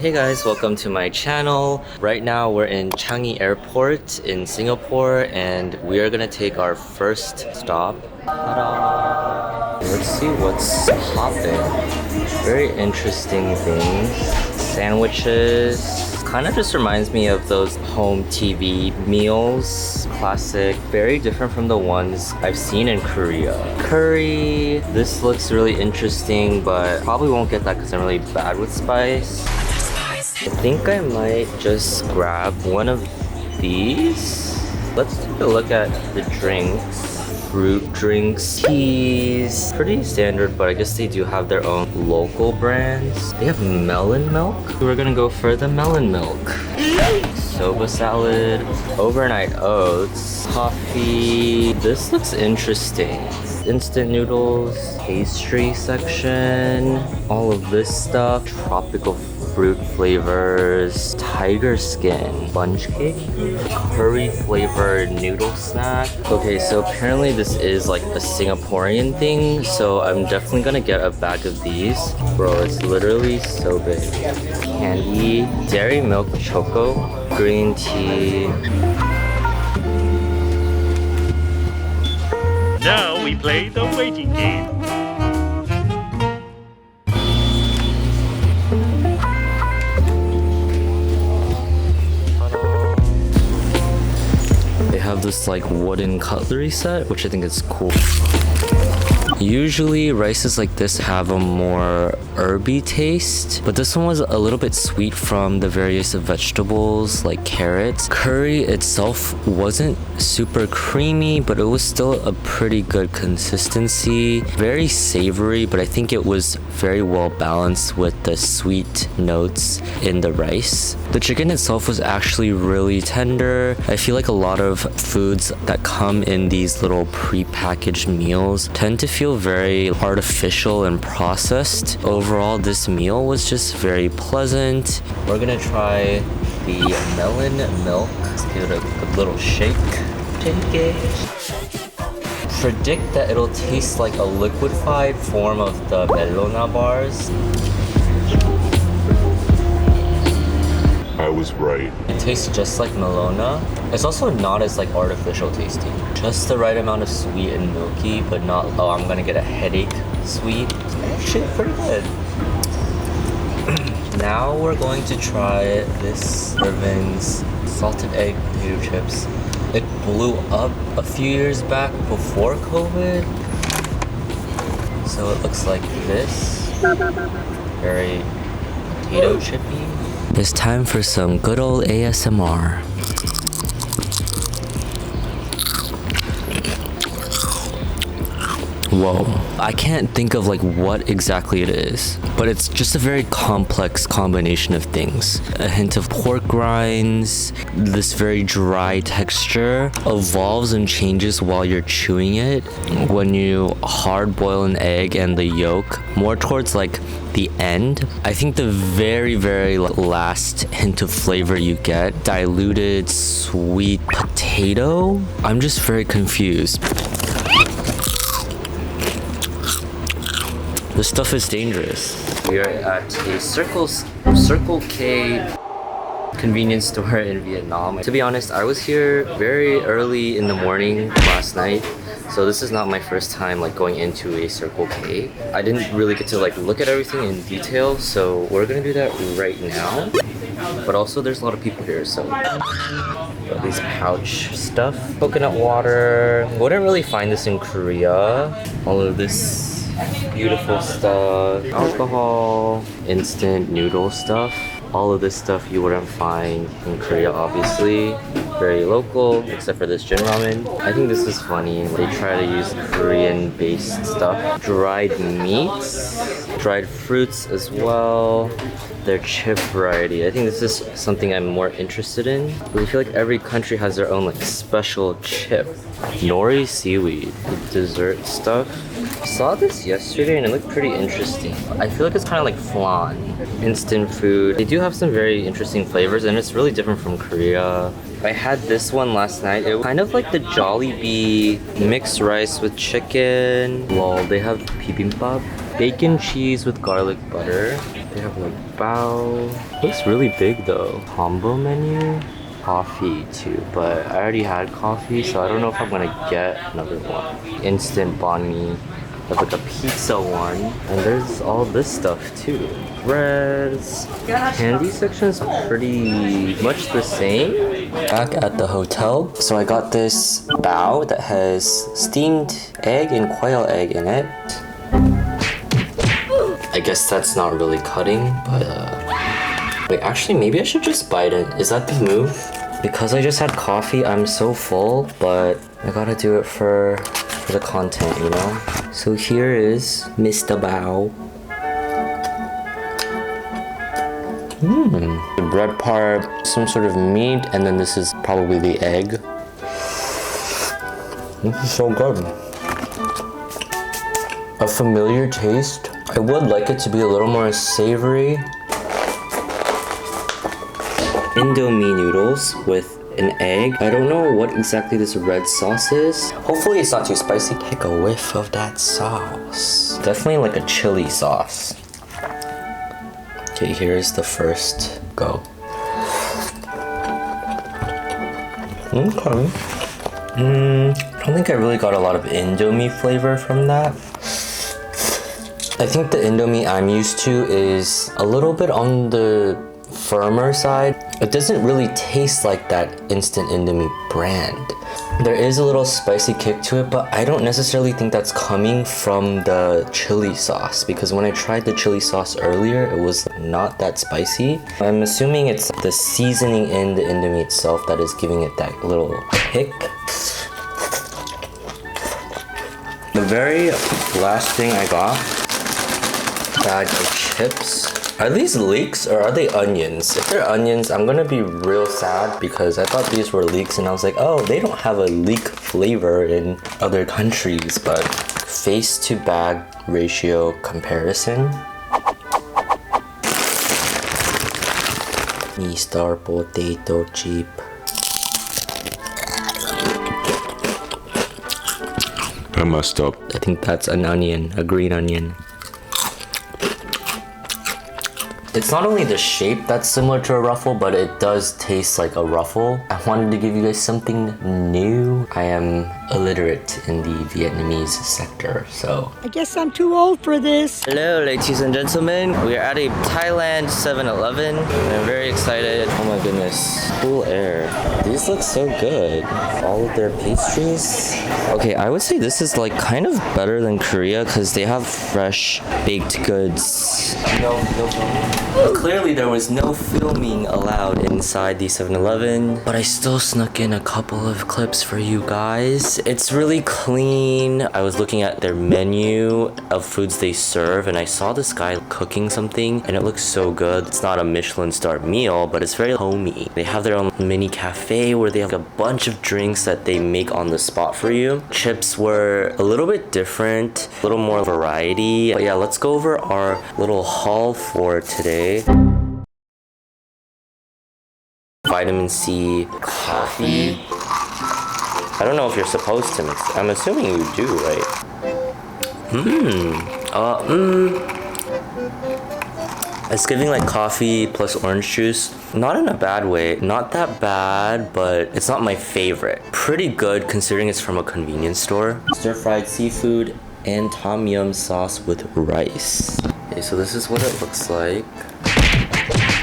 Hey guys, welcome to my channel. Right now we're in Changi Airport in Singapore and we are gonna take our first stop. Ta-da! Let's see what's poppin'. Very interesting things. Sandwiches. Kind of just reminds me of those home TV meals. Classic. Very different from the ones I've seen in Korea. Curry. This looks really interesting, but probably won't get that because I'm really bad with spice. I think I might just grab one of these. Let's take a look at the drinks. Fruit drinks, teas. Pretty standard, but I guess they do have their own local brands. They have melon milk. We're gonna go for the melon milk. Soba salad, overnight oats, coffee. This looks interesting. Instant noodles, pastry section, all of this stuff, tropical fruit flavors, tiger skin, sponge cake, curry flavored noodle snack. Okay, so apparently this is like a Singaporean thing, so I'm definitely gonna get a bag of these. Bro, it's literally so big. Candy, dairy milk choco, green tea. Now we play the waiting game. They have this like wooden cutlery set, which I think is cool. Usually rices like this have a more herby taste, but this one was a little bit sweet from the various vegetables like carrots. Curry itself wasn't super creamy, but it was still a pretty good consistency. Very savory, but I think it was very well balanced with the sweet notes in the rice. The chicken itself was actually really tender. I feel like a lot of foods that come in these little pre-packaged meals tend to feel very artificial and processed. Overall, this meal was just very pleasant. We're gonna try the melon milk. Let's give it a good little shake. Shake it. Predict that it'll taste like a liquefied form of the Melona bars. I was right. It tastes just like Melona. It's also not as like artificial tasting. Just the right amount of sweet and milky, but not, oh, I'm gonna get a headache sweet. Actually, pretty good. Now we're going to try this Irvin's salted egg potato chips. It blew up a few years back before COVID. So it looks like this. Very potato chippy. It's time for some good old ASMR. Whoa. I can't think of like what exactly it is, but it's just a very complex combination of things. A hint of pork rinds, this very dry texture evolves and changes while you're chewing it. When you hard boil an egg and the yolk, more towards like the end, I think the very last hint of flavor you get, diluted sweet potato. I'm just very confused. This stuff is dangerous. We are at a Circle K convenience store in Vietnam. To be honest, I was here very early in the morning last night, so this is not my first time like going into a Circle K. I didn't really get to like look at everything in detail, so we're gonna do that right now. But also there's a lot of people here, so got these pouch stuff. Coconut water. Wouldn't really find this in Korea. All of this beautiful stuff, alcohol, instant noodle stuff. All of this stuff you wouldn't find in Korea, obviously. Very local, except for this gin ramen. I think this is funny. They try to use Korean-based stuff. Dried meats, dried fruits as well. Their chip variety. I think this is something I'm more interested in. But I feel like every country has their own like special chip. Nori seaweed, dessert stuff. I saw this yesterday and it looked pretty interesting. I feel like it's kind of like flan, instant food. They do have some very interesting flavors and it's really different from Korea. I had this one last night. It was kind of like the Jollibee mixed rice with chicken. Lol, they have bibimbap. bacon cheese with garlic butter. They have like bao. Looks really big though. Combo menu. Coffee too, but I already had coffee, so I don't know if I'm gonna get another one. Instant banh mi. There's like a pizza one, and there's all this stuff too. Breads. Candy section's pretty much the same. Back at the hotel, so I got this bao that has steamed egg and quail egg in it. I guess that's not really cutting, but wait, actually maybe I should just bite it. Is that the move? Because I just had coffee, I'm so full, but I gotta do it for the content, you know? So here is Mr. Bao. The bread part, some sort of meat, and then this is probably the egg. This is so good. A familiar taste. I would like it to be a little more savory. Indomie noodles with an egg. I don't know what exactly this red sauce is. Hopefully it's not too spicy. Take a whiff of that sauce. Definitely like a chili sauce. Okay, here's the first go. Okay. I don't think I really got a lot of Indomie flavor from that. I think the Indomie I'm used to is a little bit on the firmer side. It doesn't really taste like that instant Indomie brand. There is a little spicy kick to it, but I don't necessarily think that's coming from the chili sauce, because when I tried the chili sauce earlier, it was not that spicy. I'm assuming it's the seasoning in the Indomie itself that is giving it that little kick. The very last thing I got, bag of chips. Are these leeks or are they onions? If they're onions, I'm gonna be real sad because I thought these were leeks and I was like, oh, they don't have a leek flavor in other countries, but face to bag ratio comparison. Mr. Potato Chip. I messed up. I think that's an onion, a green onion. It's not only the shape that's similar to a ruffle, but it does taste like a ruffle. I wanted to give you guys something new. I am illiterate in the Vietnamese sector, so... I guess I'm too old for this. Hello, ladies and gentlemen. We are at a Thailand 7-Eleven, and I'm very excited. Oh my goodness, cool air. These look so good. All of their pastries. Okay, I would say this is like kind of better than Korea because they have fresh baked goods. No filming. Clearly there was no filming allowed inside the 7-Eleven, but I still snuck in a couple of clips for you guys. It's really clean. I was looking at their menu of foods they serve and I saw this guy cooking something and it looks so good. It's not a Michelin star meal, but it's very homey. They have their own mini cafe where they have a bunch of drinks that they make on the spot for you. Chips were a little bit different, a little more variety. But yeah, let's go over our little haul for today. Vitamin C coffee. I don't know if you're supposed to mix it. I'm assuming you do, right? It's giving like coffee plus orange juice. Not in a bad way. Not that bad, but it's not my favorite. Pretty good considering it's from a convenience store. Stir-fried seafood and tom yum sauce with rice. Okay, so this is what it looks like.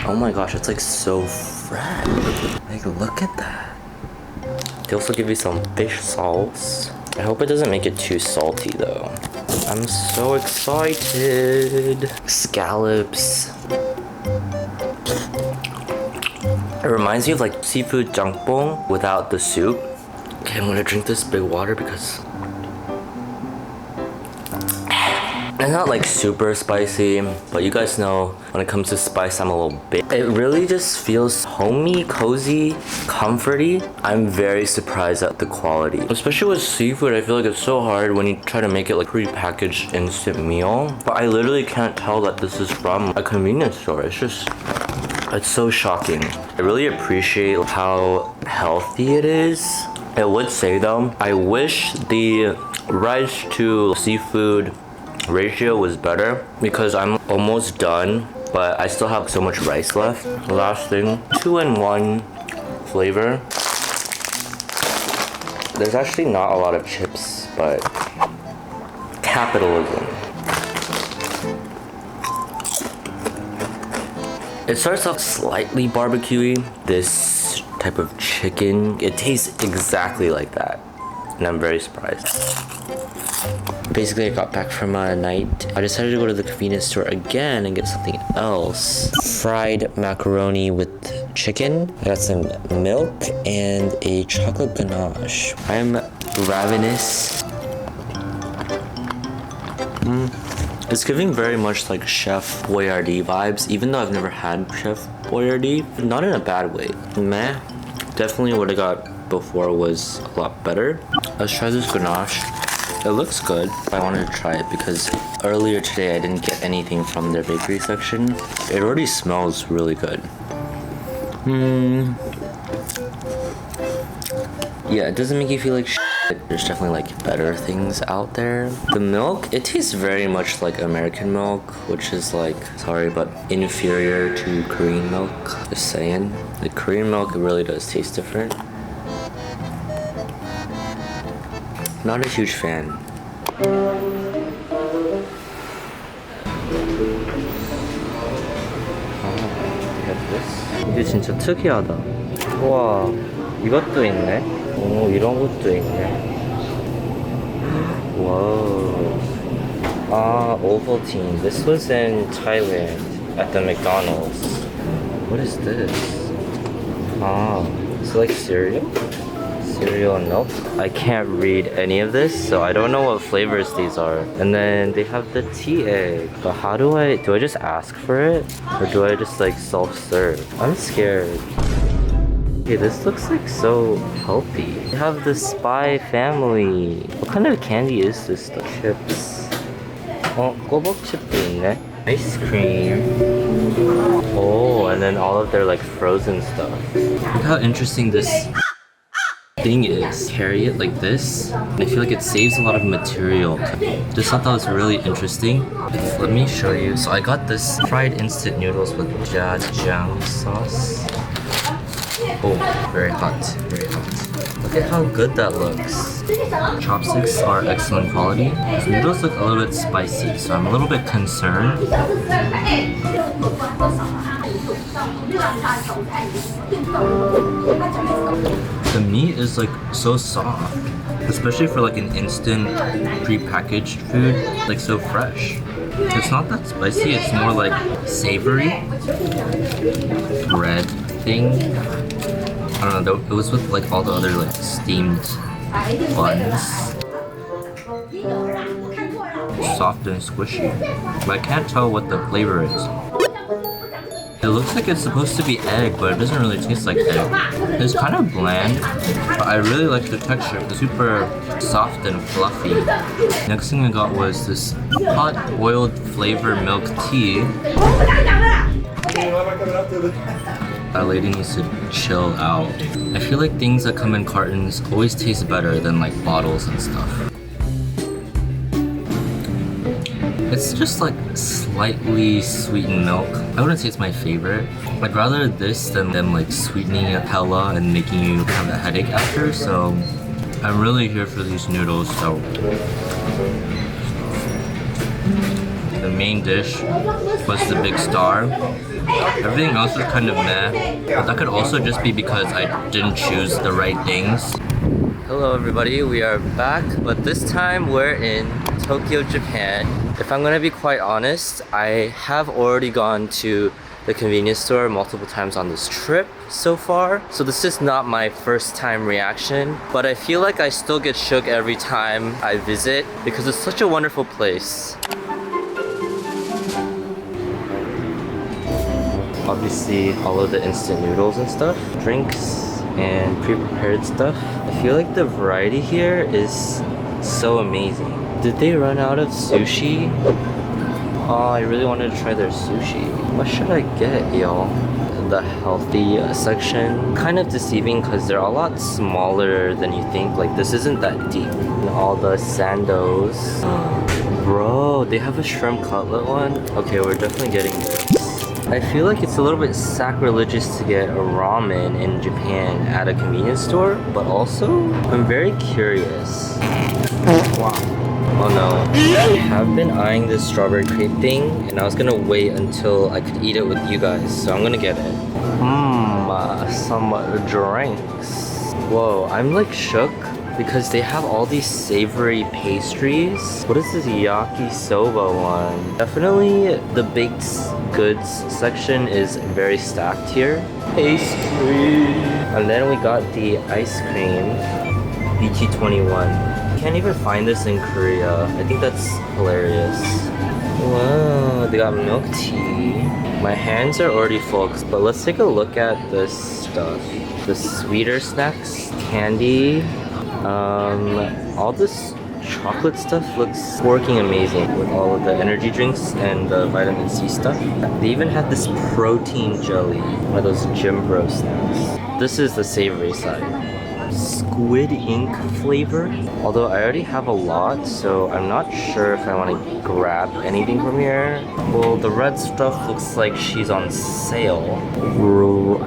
Oh my gosh, it's like so fresh. Like, look at that. They also give you some fish sauce. I hope it doesn't make it too salty though. I'm so excited. Scallops. It reminds me of like seafood jangpong without the soup. Okay, I'm gonna drink this big water because it's not like super spicy, but you guys know when it comes to spice, I'm a little bit. It really just feels homey, cozy, comforty. I'm very surprised at the quality. Especially with seafood, I feel like it's so hard when you try to make it like pre-packaged instant meal. But I literally can't tell that this is from a convenience store. It's so shocking. I really appreciate how healthy it is. I would say though, I wish the rice to seafood ratio was better because I'm almost done, but I still have so much rice left. Last thing, 2-in-1 flavor. There's actually not a lot of chips, but capitalism. It starts off slightly barbecuey. This type of chicken, it tastes exactly like that. And I'm very surprised. Basically, I got back from a night. I decided to go to the convenience store again and get something else. Fried macaroni with chicken. I got some milk and a chocolate ganache. I'm ravenous. It's giving very much like Chef Boyardee vibes, even though I've never had Chef Boyardee. Not in a bad way. Meh. Definitely what I got before was a lot better. Let's try this ganache. It looks good. I wanted to try it because earlier today I didn't get anything from their bakery section. It already smells really good. Yeah, it doesn't make you feel like shit. There's definitely like better things out there. The milk, it tastes very much like American milk, which is like, sorry, but inferior to Korean milk. Just saying. The Korean milk, it really does taste different. Not a huge fan. 이게 진짜 특이하다. 우와, 이것도 있네. 오, 이런 것도 있네. 와우. Ah, Ovaltine. This was in Thailand at the McDonald's. What is this? Ah, it's like cereal? Cereal and milk. I can't read any of this, so I don't know what flavors these are. And then they have the tea egg. But how do I just ask for it? Or do I just like self-serve? I'm scared. Okay, this looks like so healthy. They have the Spy family. What kind of candy is this stuff? Chips. Oh, 꼬북칩도 있네. Ice cream. Oh, and then all of their like frozen stuff. Look how interesting this thing is. Carry it like this. And I feel like it saves a lot of material. Just thought that was really interesting. Let me show you. So I got this fried instant noodles with jajang sauce. Oh, very hot, very hot. Look at how good that looks. Chopsticks are excellent quality. The noodles look a little bit spicy, so I'm a little bit concerned. The meat is like so soft, especially for like an instant pre-packaged food, like so fresh. It's not that spicy, it's more like savory bread thing. I don't know, it was with like all the other like steamed buns. Soft and squishy. But I can't tell what the flavor is. It looks like it's supposed to be egg, but it doesn't really taste like egg. It's kind of bland, but I really like the texture. It's super soft and fluffy. Next thing I got was this hot boiled flavor milk tea. That lady needs to chill out. I feel like things that come in cartons always taste better than like bottles and stuff. It's just like slightly sweetened milk. I wouldn't say it's my favorite. I'd rather this than them like sweetening it hella and making you have a headache after, so I'm really here for these noodles. So the main dish was the big star. Everything else was kind of meh, but that could also just be because I didn't choose the right things. Hello everybody, we are back, but this time we're in Tokyo, Japan. If I'm gonna be quite honest, I have already gone to the convenience store multiple times on this trip so far, so this is not my first time reaction, but I feel like I still get shook every time I visit because it's such a wonderful place. Obviously all of the instant noodles and stuff, drinks and pre-prepared stuff. I feel like the variety here is so amazing. Did they run out of sushi? Oh, I really wanted to try their sushi. What should I get, y'all? The healthy section. Kind of deceiving because they're a lot smaller than you think. Like, this isn't that deep. And all the sandos. Bro, they have a shrimp cutlet one. Okay, we're definitely getting this. I feel like it's a little bit sacrilegious to get a ramen in Japan at a convenience store, but also I'm very curious. Wow. Oh no. I have been eyeing this strawberry crepe thing, and I was gonna wait until I could eat it with you guys, so I'm gonna get it. Some drinks. Whoa, I'm like shook because they have all these savory pastries. What is this yakisoba one? Definitely the baked goods section is very stacked here. Pastry. And then we got the ice cream, BT21. Can't even find this in Korea. I think that's hilarious. Wow, they got milk tea. My hands are already full, but let's take a look at this stuff. The sweeter snacks, candy, all this chocolate stuff looks working amazing with all of the energy drinks and the vitamin C stuff. They even have this protein jelly, one of those gym bro snacks. This is the savory side. Squid ink flavor. Although I already have a lot, so I'm not sure if I want to grab anything from here. Well, the red stuff looks like she's on sale.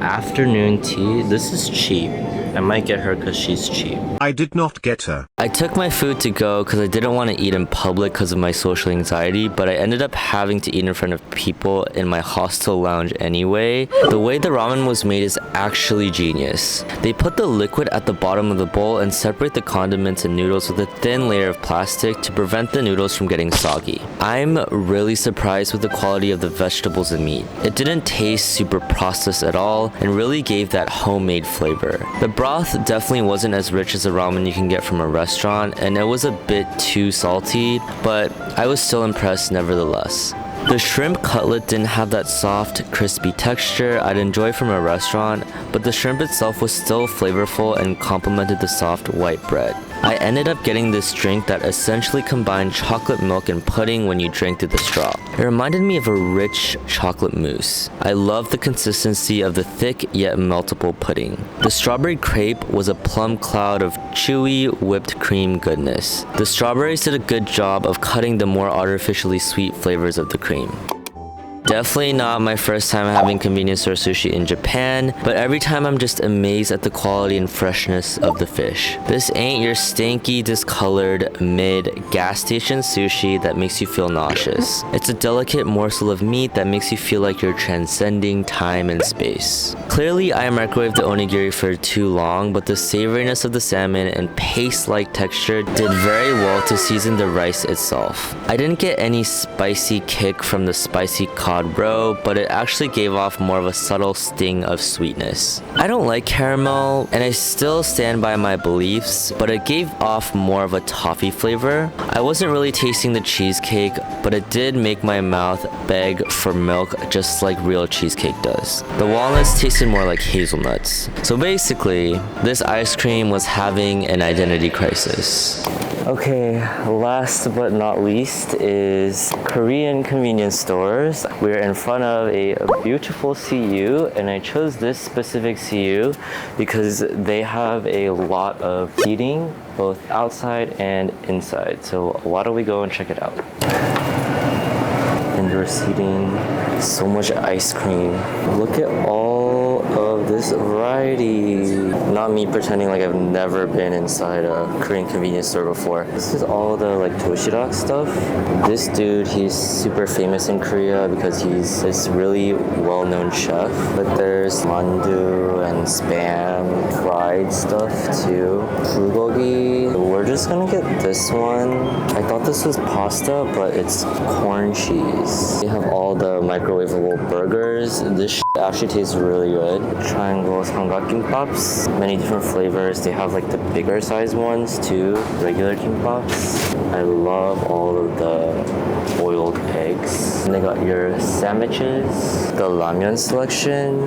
Afternoon tea. This is cheap. I might get her because she's cheap. I did not get her. I took my food to go because I didn't want to eat in public because of my social anxiety, but I ended up having to eat in front of people in my hostel lounge anyway. The way the ramen was made is actually genius. They put the liquid at the bottom of the bowl and separate the condiments and noodles with a thin layer of plastic to prevent the noodles from getting soggy. I'm really surprised with the quality of the vegetables and meat. It didn't taste super processed at all and really gave that homemade flavor. The broth definitely wasn't as rich as the ramen you can get from a restaurant, and it was a bit too salty, but I was still impressed nevertheless. The shrimp cutlet didn't have that soft, crispy texture I'd enjoy from a restaurant, but the shrimp itself was still flavorful and complemented the soft white bread. I ended up getting this drink that essentially combined chocolate milk and pudding when you drank through the straw. It reminded me of a rich chocolate mousse. I love the consistency of the thick yet meltable pudding. The strawberry crepe was a plum cloud of chewy whipped cream goodness. The strawberries did a good job of cutting the more artificially sweet flavors of the cream. Definitely not my first time having convenience store sushi in Japan, but every time I'm just amazed at the quality and freshness of the fish. This ain't your stanky, discolored, mid-gas station sushi that makes you feel nauseous. It's a delicate morsel of meat that makes you feel like you're transcending time and space. Clearly, I microwaved the onigiri for too long, but the savoriness of the salmon and paste-like texture did very well to season the rice itself. I didn't get any spicy kick from the spicy cod roe, but it actually gave off more of a subtle sting of sweetness. I don't like caramel, and I still stand by my beliefs, but it gave off more of a toffee flavor. I wasn't really tasting the cheesecake, but it did make my mouth beg for milk just like real cheesecake does. The walnuts tasted more like hazelnuts. So basically, this ice cream was having an identity crisis. Okay, last but not least is Korean convenience stores. We're in front of a beautiful CU, and I chose this specific CU because they have a lot of seating, both outside and inside. So why don't we go and check it out? Indoor seating, so much ice cream. Look at all of this variety. Not me pretending like I've never been inside a Korean convenience store before. This is all the like doshirak stuff. This dude, he's super famous in Korea because he's this really well-known chef. But there's mandu and spam, fried stuff too. Bulgogi. We're just gonna get this one. I thought this was pasta, but it's corn cheese. They have all the microwavable burgers. This actually tastes really good. Triangle samgakgimbaps, many different flavors. They have like the bigger size ones too, regular kimbaps. I love all of the boiled eggs. And they got your sandwiches, the ramyeon selection.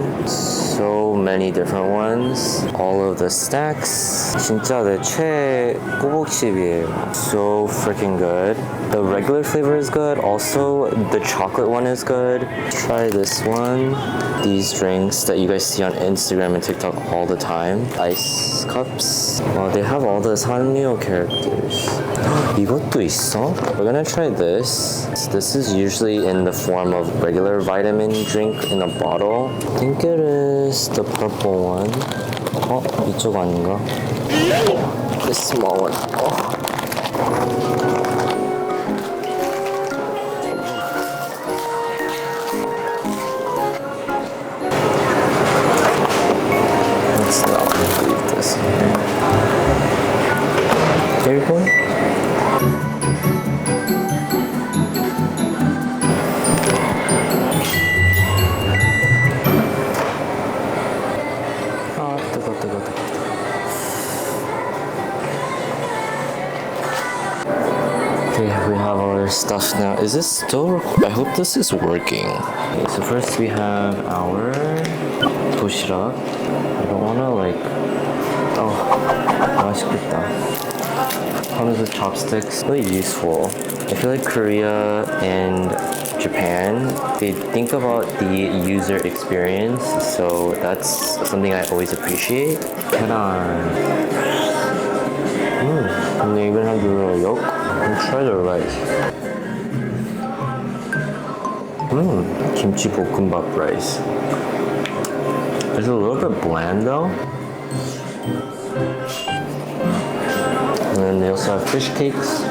So many different ones. All of the snacks. 진짜 내 최애 꼬북칩이에요. So freaking good. The regular flavor is good. Also, the chocolate one is good. Try this one. These drinks that you guys see on Instagram and TikTok all the time. Ice cups. Oh, they have all the Sanrio characters. 이것도 있어? We're gonna try this. This is usually in the form of regular vitamin drink in a bottle. I think it is the purple one. 어? 이쪽 아닌가? This small one. Oh. Let's not leave this here. There you go. Okay, we have our stuff now. Is this still? I hope this is working. Okay, so first we have our 도시락. I don't wanna like. Oh, 맛있겠다. Comes with chopsticks. Really useful. I feel like Korea and Japan, they think about the user experience, so that's something I always appreciate. 계란. And they even have the yolk. And try the rice. Kimchi bokkeumbap rice. It's a little bit bland though. And then they also have fish cakes.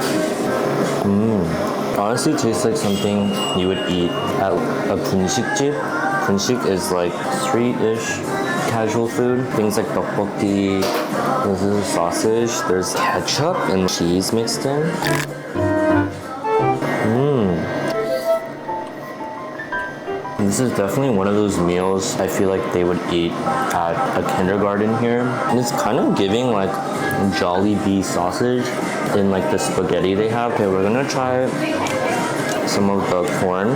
Honestly, it tastes like something you would eat at a 분식집. Punshik is like street-ish casual food. Things like tteokbokki. This is a sausage. There's ketchup and cheese mixed in. This is definitely one of those meals I feel like they would eat at a kindergarten here. And it's kind of giving like Jollibee sausage in like the spaghetti they have. Okay, we're gonna try some of the corn.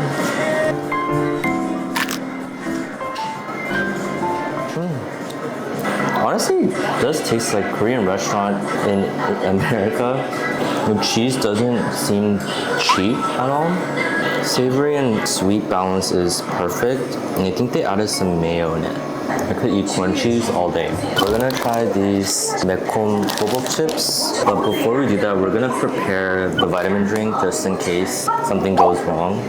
Honestly, it does taste like Korean restaurant in America. The cheese doesn't seem cheap at all. Savory and sweet balance is perfect, and I think they added some mayo in it. I could eat corn cheese all day. We're gonna try these macleod boba chips, but before we do that, we're gonna prepare the vitamin drink just in case something goes wrong.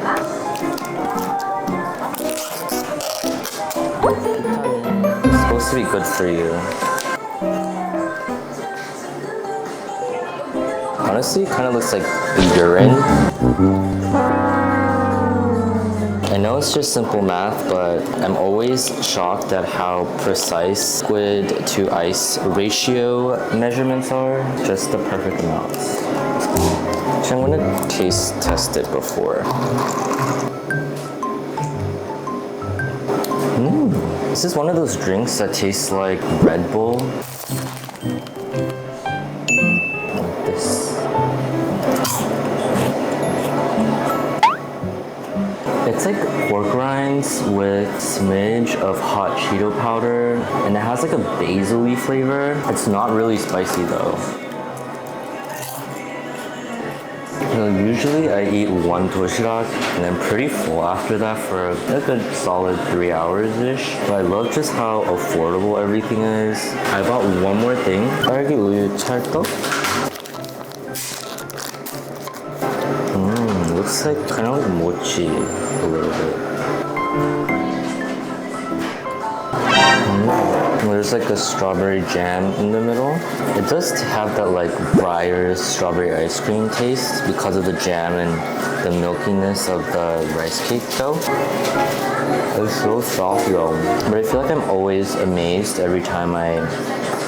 It's supposed to be good for you. Honestly, it kind of looks like urine. I know it's just simple math, but I'm always shocked at how precise liquid to ice ratio measurements are. Just the perfect amounts. So I'm gonna taste test it before. This is one of those drinks that tastes like Red Bull. Like this. It's like pork rinds with smidge of hot Cheeto powder, and it has like a basil-y flavor. It's not really spicy though. Usually I eat one toshirak and I'm pretty full after that for a good solid 3 hours-ish. But I love just how affordable everything is. I bought one more thing. 딸기 우유 찰떡? Looks like kind of like mochi a little bit. There's like a strawberry jam in the middle. It does have that like Breyer's strawberry ice cream taste because of the jam and the milkiness of the rice cake dough. It's so soft though. But I feel like I'm always amazed every time I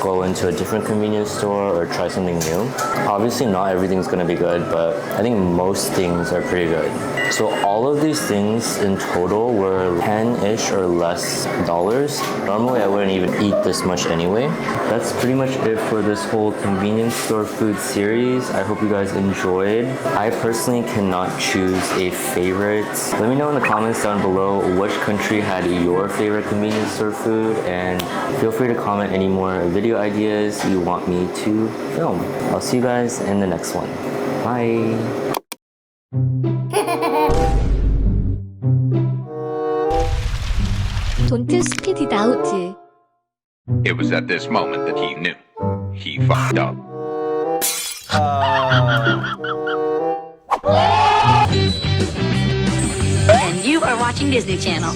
go into a different convenience store or try something new. Obviously not everything's gonna be good, but I think most things are pretty good. So all of these things in total were 10-ish or less dollars. Normally I wouldn't even eat this much anyway. That's pretty much it for this whole convenience store food series. I hope you guys enjoyed. I personally cannot choose a favorite. Let me know in the comments down below which country had your favorite convenience store food, and feel free to comment any more video ideas you want me to film. I'll see you guys in the next one. Bye! Don't spit it out. It was at this moment that he knew. He fucked up. And you are watching Disney Channel.